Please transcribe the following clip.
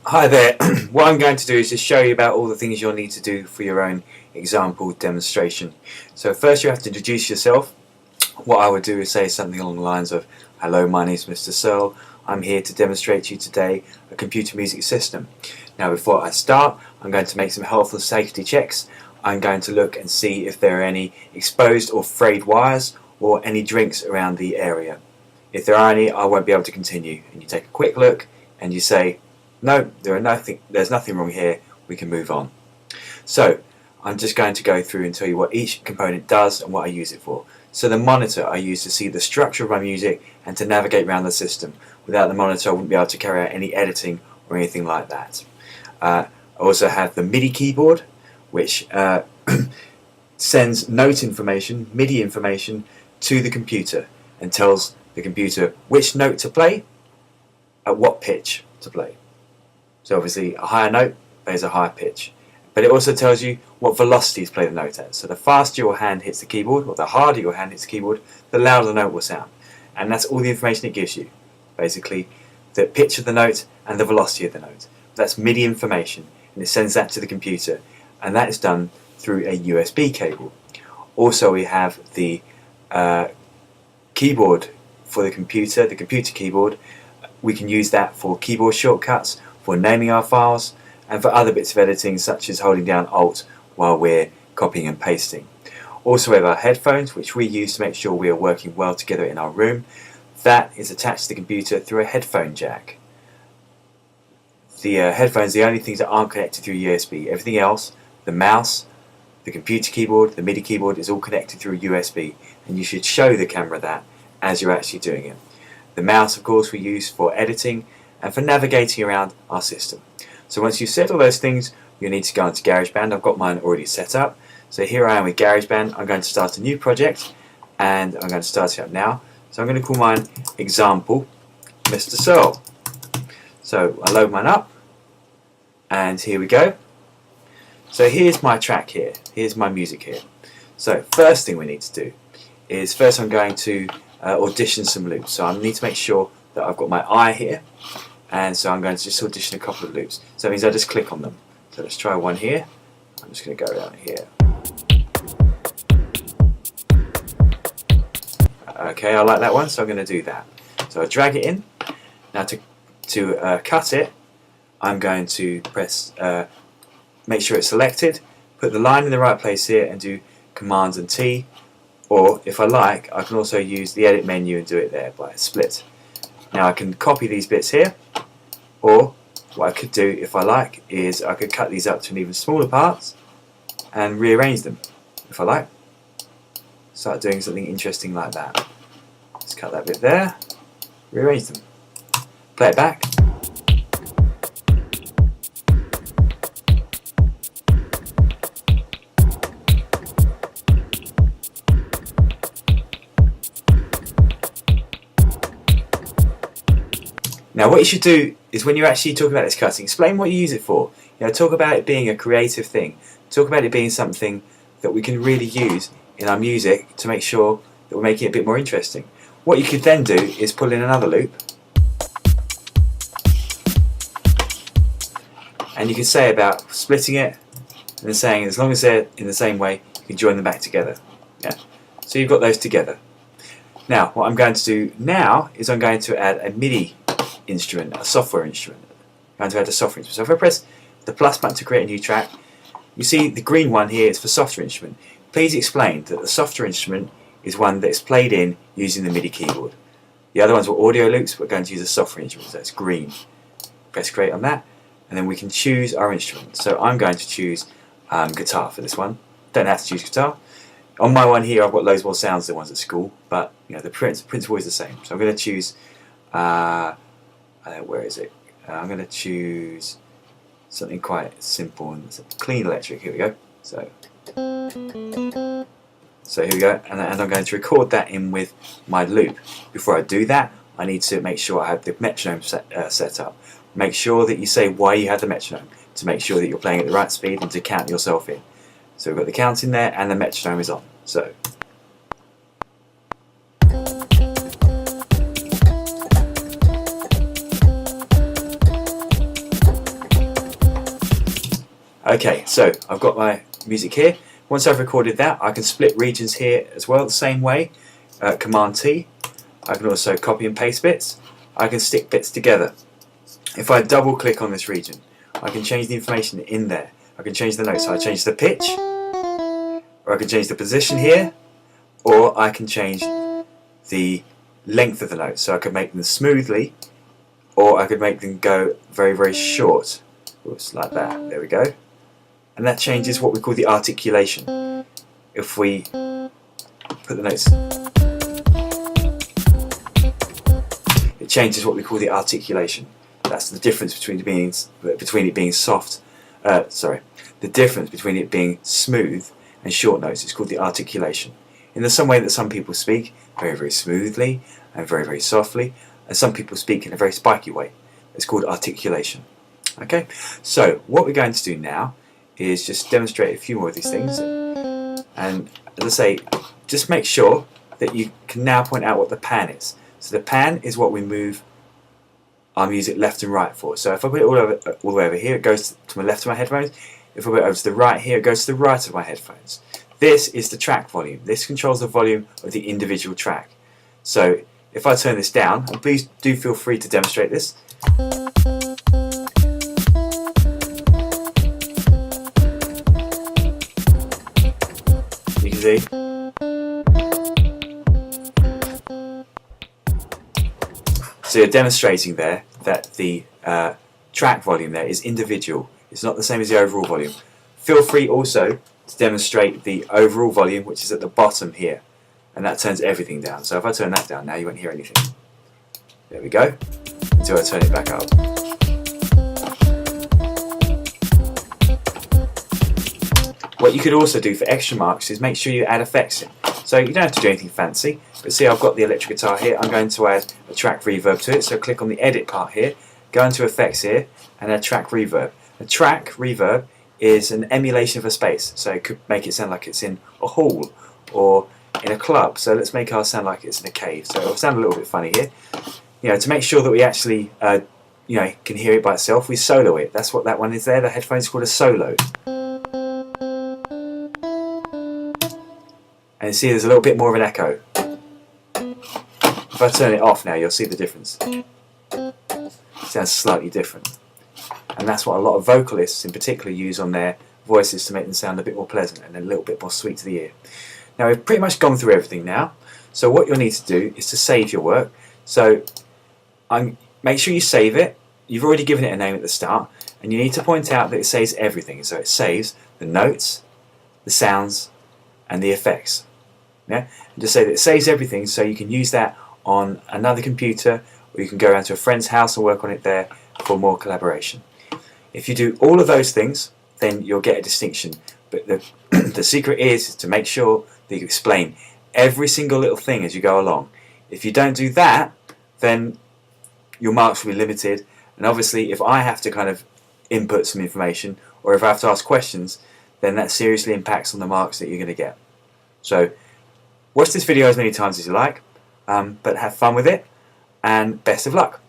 Hi there. What I'm going to do is just show you about all the things you'll need to do for your own example demonstration. So first you have to introduce yourself. What I would do is say something along the lines of, "Hello, my name is Mr. Searle. I'm here to demonstrate to you today a computer music system." Now before I start, I'm going to make some health and safety checks. I'm going to look and see if there are any exposed or frayed wires or any drinks around the area. If there are any, I won't be able to continue. And you take a quick look and you say, "No, there's nothing wrong here, we can move on." So I'm just going to go through and tell you what each component does and what I use it for. So the monitor I use to see the structure of my music and to navigate around the system. Without the monitor I wouldn't be able to carry out any editing or anything like that. I also have the MIDI keyboard, which sends note information, MIDI information, to the computer and tells the computer which note to play, at what pitch to play. So obviously a higher note plays a higher pitch. But it also tells you what velocity to play the note at. So the faster your hand hits the keyboard, or the harder your hand hits the keyboard, the louder the note will sound. And that's all the information it gives you. Basically, the pitch of the note and the velocity of the note. That's MIDI information, and it sends that to the computer. And that is done through a USB cable. Also we have the keyboard for the computer keyboard. We can use that for keyboard shortcuts, for naming our files, and for other bits of editing such as holding down Alt while we're copying and pasting. Also we have our headphones, which we use to make sure we are working well together in our room. That is attached to the computer through a headphone jack. The headphones are the only things that aren't connected through USB. Everything else, the mouse, the computer keyboard, the MIDI keyboard, is all connected through USB, and you should show the camera that as you're actually doing it. The mouse, of course, we use for editing and for navigating around our system. So once you've set all those things, you need to go into Garageband. I've got mine already set up. So here I am with Garageband. I'm going to start a new project, and I'm going to start it up now. So I'm going to call mine Example Mr. Searle. So I load mine up, and here we go. So here's my track here. Here's my music here. So first thing we need to do is first I'm going to audition some loops. So I need to make sure that I've got my eye here, and so I'm going to just audition a couple of loops. So that means I just click on them. So let's try one here. I'm just going to go down here. Okay, I like that one, so I'm going to do that. So I drag it in. Now to cut it, I'm going to press, make sure it's selected, put the line in the right place here and do Command and T, or if I like, I can also use the edit menu and do it there by a split. Now I can copy these bits here, or what I could do if I like is I could cut these up to an even smaller parts and rearrange them if I like. Start doing something interesting like that. Just cut that bit there, rearrange them, play it back. Now what you should do is when you actually talk about this cutting, explain what you use it for. You know, talk about it being a creative thing. Talk about it being something that we can really use in our music to make sure that we're making it a bit more interesting. What you could then do is pull in another loop, and you can say about splitting it and then saying as long as they're in the same way, you can join them back together. Yeah. So you've got those together. Now what I'm going to do now is I'm going to add a MIDI instrument, a software instrument. I'm going to add a software instrument. So if I press the plus button to create a new track, you see the green one here is for software instrument. Please explain that the software instrument is one that is played in using the MIDI keyboard. The other ones were audio loops, but we're going to use a software instrument, so it's green. Press create on that, and then we can choose our instrument. So I'm going to choose guitar for this one. Don't have to choose guitar. On my one here I've got loads more sounds than the ones at school, but you know the principle is the same. So I'm going to choose where is it? I'm going to choose something quite simple and clean electric. Here we go. So here we go, and I'm going to record that in with my loop. Before I do that, I need to make sure I have the metronome set up. Make sure that you say why you have the metronome, to make sure that you're playing at the right speed and to count yourself in. So we've got the count in there and the metronome is on. So Okay, so I've got my music here. Once I've recorded that, I can split regions here as well the same way. Command T. I can also copy and paste bits. I can stick bits together. If I double click on this region, I can change the information in there. I can change the notes. So I change the pitch, or I can change the position here, or I can change the length of the notes. So I could make them smoothly, or I could make them go very, very short. Oops, like that. There we go. And that changes what we call the articulation. If we put the notes, it changes what we call the articulation. That's the difference between it being soft. The difference between it being smooth and short notes is called the articulation. In the same way that some people speak very, very smoothly and very, very softly, and some people speak in a very spiky way. It's called articulation. Okay, so what we're going to do now is just demonstrate a few more of these things, and as I say, just make sure that you can now point out what the pan is. So the pan is what we move our music left and right for. So if I put it all the way over here, it goes to my left of my headphones. If I put it over to the right here, it goes to the right of my headphones. This is the track volume. This controls the volume of the individual track. So if I turn this down, and please do feel free to demonstrate this. You can see. So you're demonstrating there that the track volume there is individual. It's not the same as the overall volume. Feel free also to demonstrate the overall volume, which is at the bottom here, and that turns everything down. So if I turn that down now, you won't hear anything. There we go. Until I turn it back up. What you could also do for extra marks is make sure you add effects in. So you don't have to do anything fancy, but see, I've got the electric guitar here. I'm going to add a track reverb to it. So click on the edit part here, go into effects here, and add track reverb. A track reverb is an emulation of a space, so it could make it sound like it's in a hall or in a club. So let's make ours sound like it's in a cave. So it'll sound a little bit funny here. You know, to make sure that we actually can hear it by itself, we solo it. That's what that one is there. The headphones are called a solo. And you see there's a little bit more of an echo. If I turn it off now, you'll see the difference. It sounds slightly different. And that's what a lot of vocalists in particular use on their voices to make them sound a bit more pleasant and a little bit more sweet to the ear. Now we've pretty much gone through everything now. So what you'll need to do is to save your work. So make sure you save it. You've already given it a name at the start, and you need to point out that it saves everything. So it saves the notes, the sounds, and the effects. Yeah? And just say that it saves everything, so you can use that on another computer, or you can go around to a friend's house and work on it there for more collaboration. If you do all of those things, then you'll get a distinction. But the secret is to make sure that you explain every single little thing as you go along. If you don't do that, then your marks will be limited. And obviously, if I have to kind of input some information, or if I have to ask questions, then that seriously impacts on the marks that you're going to get. So watch this video as many times as you like, but have fun with it, and best of luck.